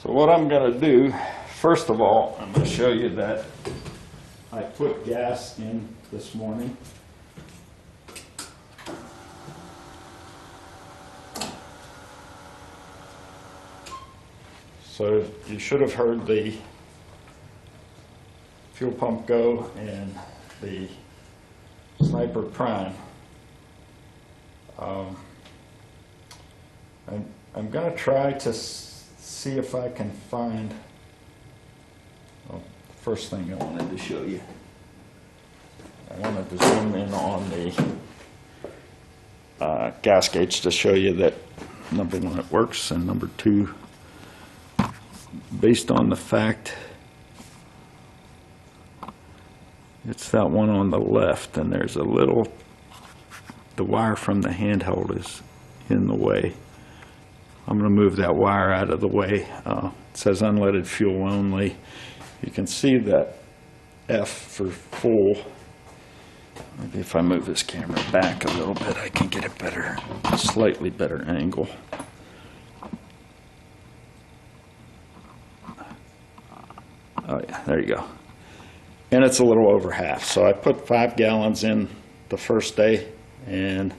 So what I'm going to do, first of all, I'm going to show you that I put gas in this morning. So you should have heard the fuel pump go and the Sniper Prime. I'm going to try to see if I can find, well, the first thing I wanted to show you. I wanted to zoom in on the gas gauge to show you that, number one, it works, and number two, based on the fact it's that one on the left, and there's a little, the wire from the handheld is in the way. I'm going to move that wire out of the way. It says unleaded fuel only. You can see that F for full. Maybe if I move this camera back a little bit, I can get a better, slightly better angle. Oh yeah, there you go. And it's a little over half. So I put 5 gallons in the first day and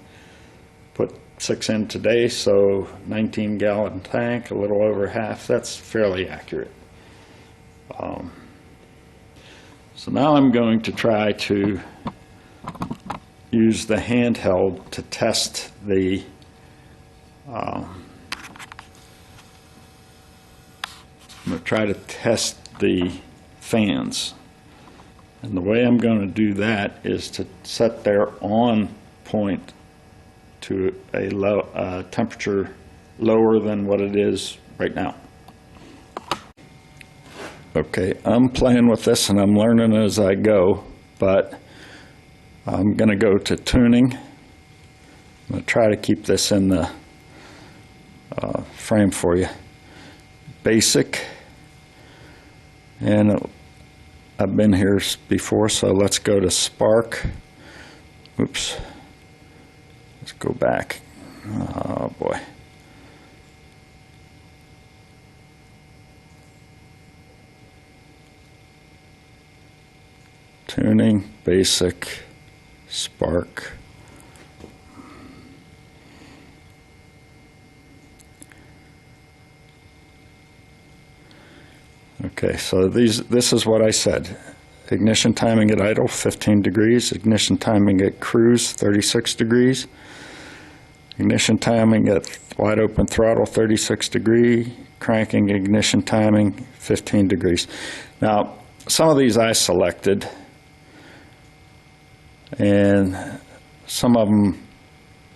put 6 in today, so 19-gallon tank, a little over half. That's fairly accurate. So now I'm going to try to use the handheld to test the I'm going to try to test the fans. And the way I'm going to do that is to set their on point to a low temperature lower than what it is right now. Okay, I'm playing with this and I'm learning as I go, but I'm going to go to tuning. I'm going to try to keep this in the frame for you. Basic, and I've been here before, so let's go to Spark. Oops. Let's go back. Oh boy. Tuning, basic, Spark. Okay, so this is what I said. Ignition timing at idle, 15 degrees. Ignition timing at cruise, 36 degrees. Ignition timing at wide open throttle, 36 degree. Cranking ignition timing, 15 degrees. Now, some of these I selected, and some of them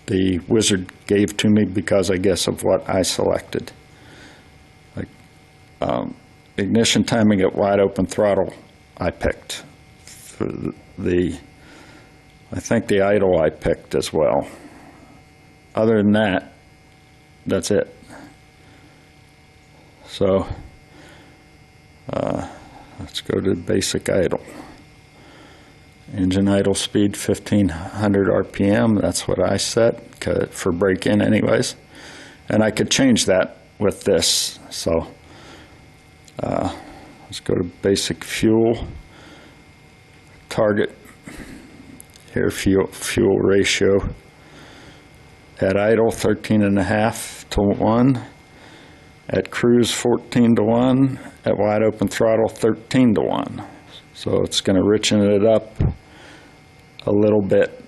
the wizard gave to me because, I guess, of what I selected. Like ignition timing at wide open throttle, I picked. For I think the idle I picked as well. Other than that, that's it. So let's go to basic idle. Engine idle speed 1500 RPM. That's what I set for break-in anyways. And I could change that with this. So let's go to basic fuel. Target air fuel ratio. At idle, 13.5 to 1. At cruise, 14 to 1. At wide open throttle, 13 to 1. So it's going to richen it up a little bit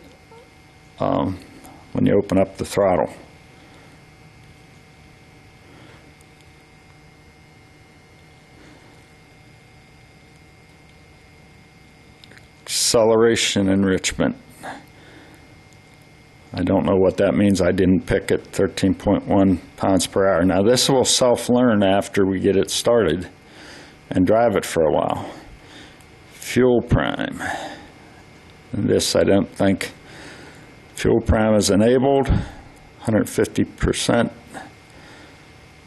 when you open up the throttle. Acceleration enrichment. I don't know what that means. I didn't pick it. 13.1 pounds per hour. Now this will self-learn after we get it started and drive it for a while. Fuel prime. And this, I don't think fuel prime is enabled. 150%.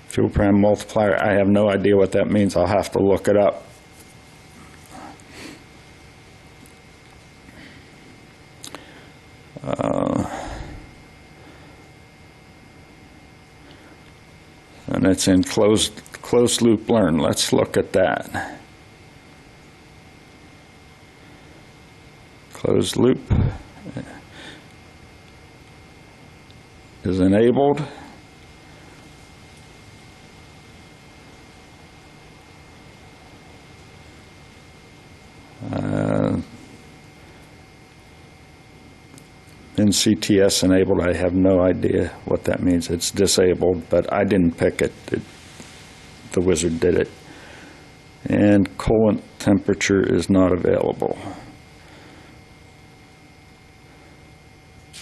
Fuel prime multiplier. I have no idea what that means. I'll have to look it up. And it's in closed closed loop learn. Let's look at that. Closed loop is enabled. NCTS enabled, I have no idea what that means. It's disabled, but I didn't pick it. The wizard did it. And coolant temperature is not available.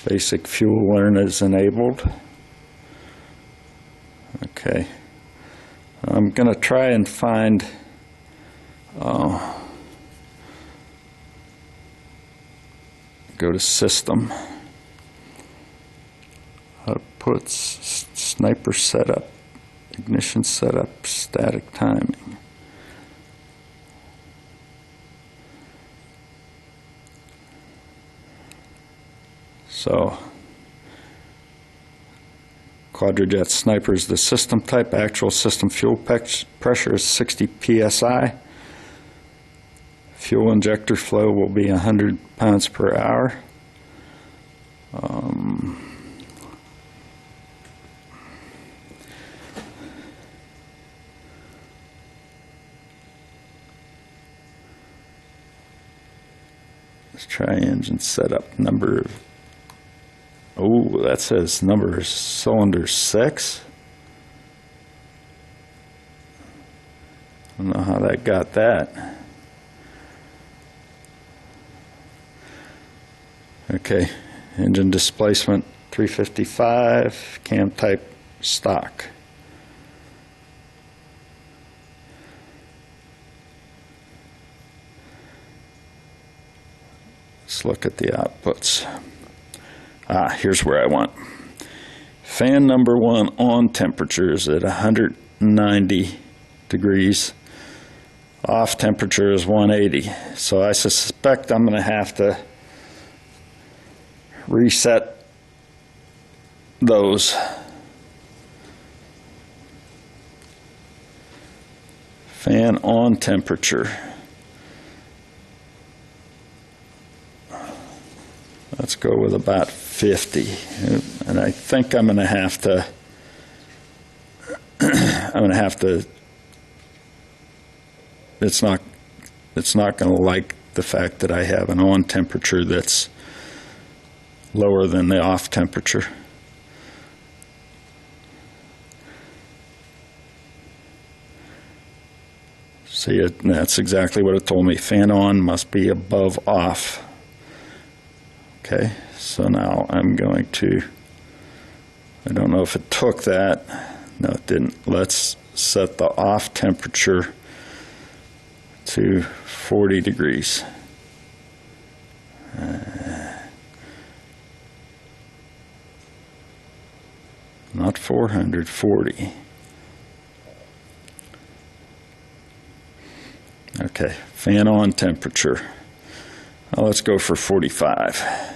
Basic fuel learn is enabled. Okay. I'm going to try and find go to system. Outputs, sniper setup, ignition setup, static timing. So, Quadrajet Sniper is the system type. Actual system fuel pressure is 60 psi. Fuel injector flow will be 100 pounds per hour. Let's try engine setup. Number of, oh, that says number of cylinders 6. I don't know how that got that. Okay, engine displacement 355, cam type stock. Let's look at the outputs. Here's where I want. Fan number 1 on temperature is at 190 degrees. Off temperature is 180. So I suspect I'm going to have to reset those. Fan on temperature. Let's go with about 50. And I think I'm going to have to it's not going to like the fact that I have an on temperature that's lower than the off temperature. See, that's exactly what it told me. Fan on must be above off. Okay, so now I'm going to, I don't know if it took that. No, it didn't. Let's set the off temperature to 40 degrees. Not 440. Okay, fan on temperature. Now let's go for 45.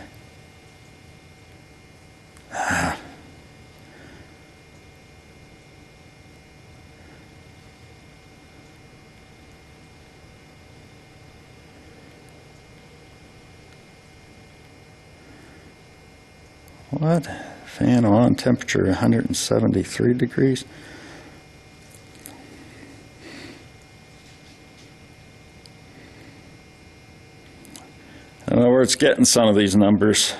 What? Fan on temperature 173 degrees. I don't know where it's getting some of these numbers.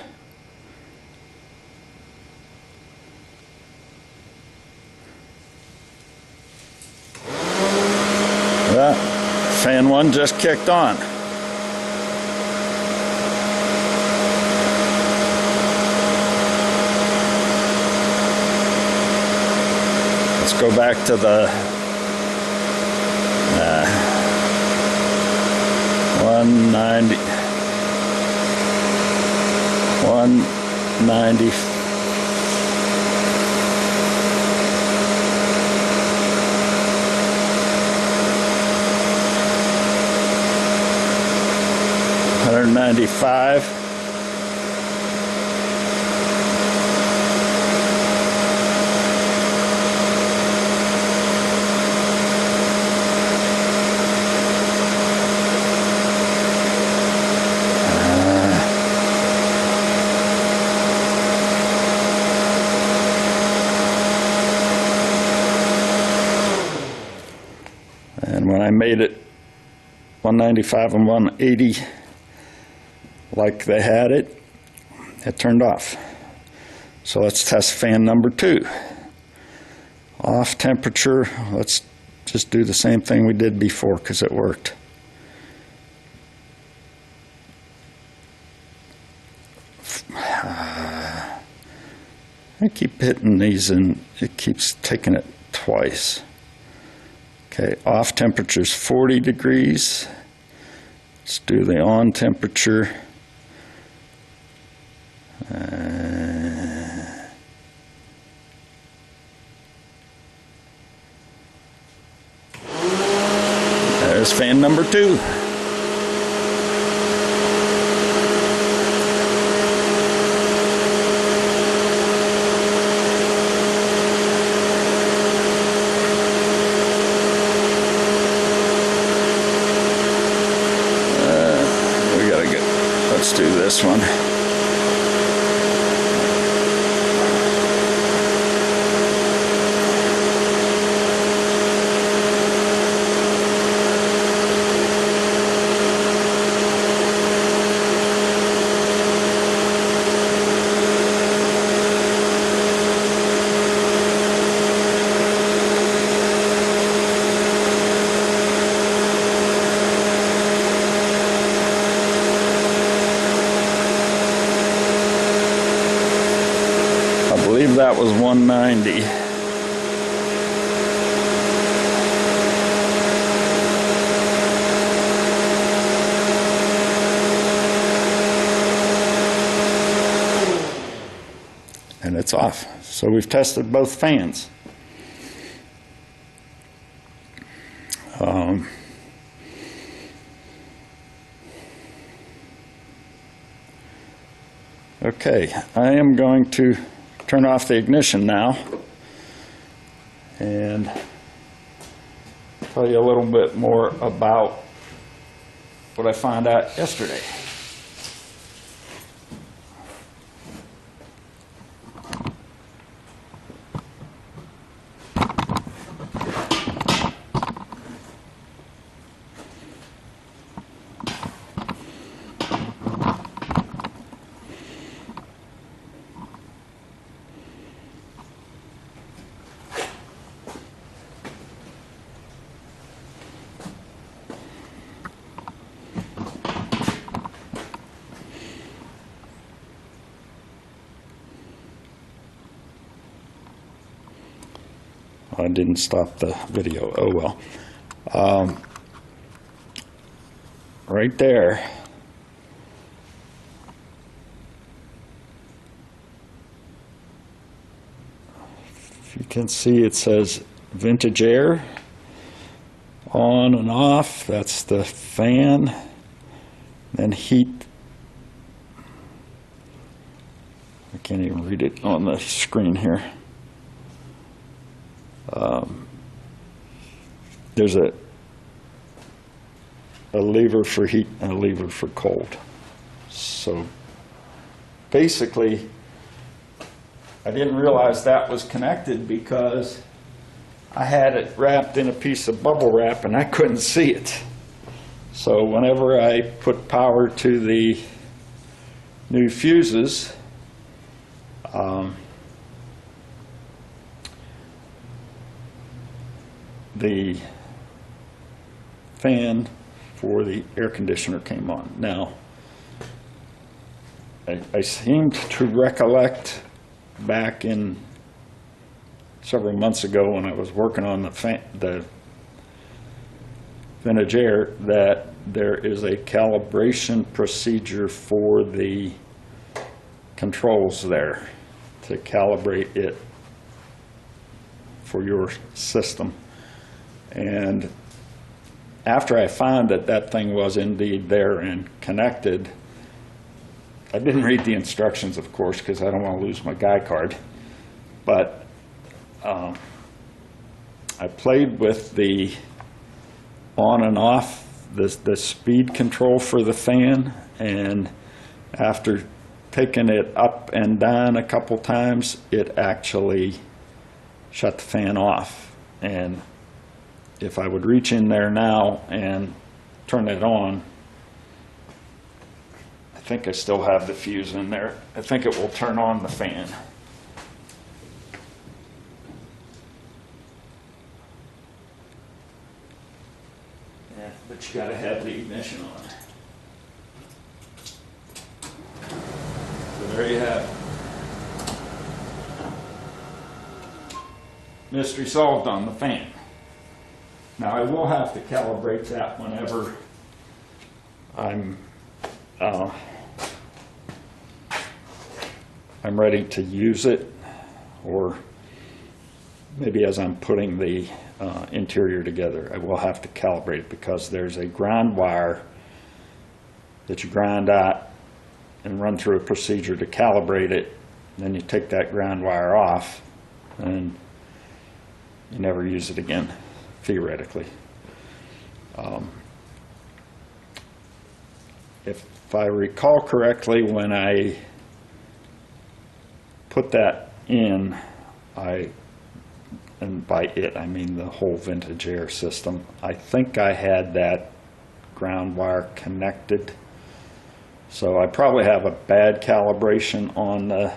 Fan 1 just kicked on. Let's go back to the 190. 190. $195. I made it 195 and 180 like they had it, it turned off. So let's test fan number 2. Off temperature, let's just do the same thing we did before because it worked. I keep hitting these and it keeps taking it twice. Okay, off temperature is 40 degrees. Let's do the on temperature. There's fan number 2. Let's do this one. I believe that was 190. And it's off. So we've tested both fans. Okay, I am going to turn off the ignition now and tell you a little bit more about what I found out yesterday. I didn't stop the video. Oh well. Right there. If you can see, it says vintage air on and off. That's the fan. Then heat. I can't even read it on the screen here. There's a lever for heat and a lever for cold. So basically, I didn't realize that was connected because I had it wrapped in a piece of bubble wrap and I couldn't see it. So whenever I put power to the new fuses, the fan for the air conditioner came on. Now, I seemed to recollect back in several months ago when I was working on the vintage air that there is a calibration procedure for the controls there to calibrate it for your system. And after I found that that thing was indeed there and connected, I didn't read the instructions, of course, because I don't want to lose my guy card. But I played with the on and off, the speed control for the fan, and after taking it up and down a couple times, it actually shut the fan off. And if I would reach in there now and turn it on, I think I still have the fuse in there. I think it will turn on the fan. Yeah, but you gotta have the ignition on. So there you have it. Mystery solved on the fan. Now I will have to calibrate that whenever I'm ready to use it, or maybe as I'm putting the interior together. I will have to calibrate it because there's a ground wire that you ground out and run through a procedure to calibrate it. Then you take that ground wire off and you never use it again, theoretically. If I recall correctly, when I put that in, and by it I mean the whole vintage air system, I think I had that ground wire connected. So I probably have a bad calibration on the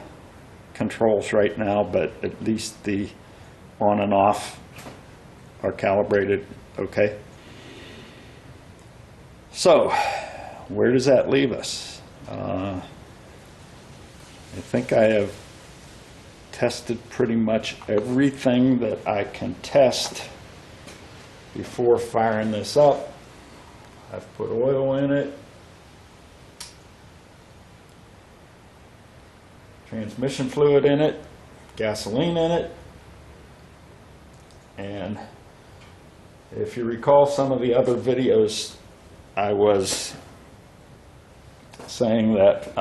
controls right now, but at least the on and off are calibrated okay. So where does that leave us? I think I have tested pretty much everything that I can test before firing this up. I've put oil in it, transmission fluid in it, gasoline in it, and if you recall some of the other videos, I was saying that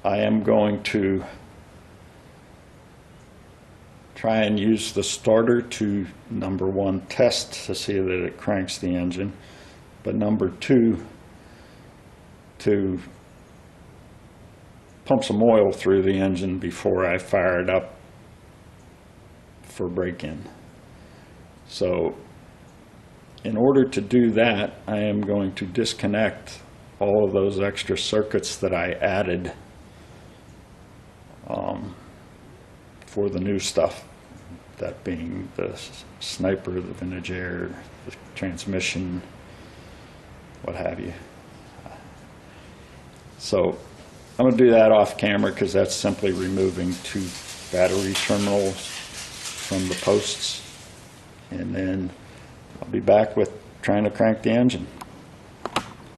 I am going to try and use the starter to, number one, test to see that it cranks the engine, but number two, to pump some oil through the engine before I fire it up for break-in. So in order to do that, I am going to disconnect all of those extra circuits that I added for the new stuff, that being the sniper, the vintage air, the transmission, what have you. So I'm going to do that off camera because that's simply removing 2 battery terminals from the posts, and then I'll be back with trying to crank the engine.